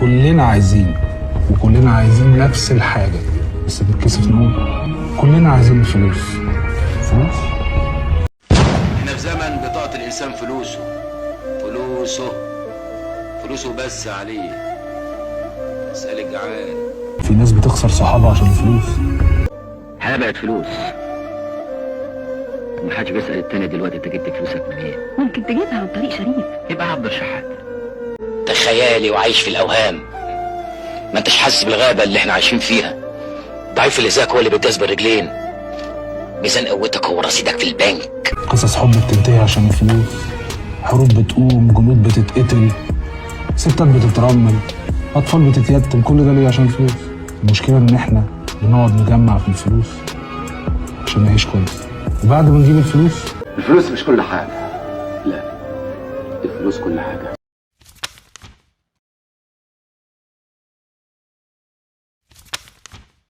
كلنا عايزين، وكلنا عايزين نفس الحاجة، بس بنتكسف نقول كلنا عايزين الفلوس. فلوس؟ احنا في زمن بطاقة الإنسان فلوسه فلوسه بس عليه. اسأل الجعان. في ناس بتخسر صحابها عشان الفلوس. الحياة بقت فلوس، ومحدش بيسأل التاني دلوقتي انت جبت فلوسك منين؟ ممكن تجيبها عن طريق شريك. يبقى عبد الشحات. ده خيالي وعايش في الأوهام، ما انتش حاسس بالغابة اللي احنا عايشين فيها. ضعيف الإزاك هو اللي بيتجاذب الرجلين، ميزان قوتك هو رصيدك في البنك. قصص حب بتنتهي عشان الفلوس، حروب بتقوم، جنود بتتقتل، ستات بتترمل، أطفال بتتيتم، كل ده ليه؟ عشان الفلوس. المشكلة إن إحنا بنقعد نجمع في الفلوس عشان نعيش كويس، وبعد ما نجيب الفلوس الفلوس مش كل حاجة، لا، الفلوس كل حاجة.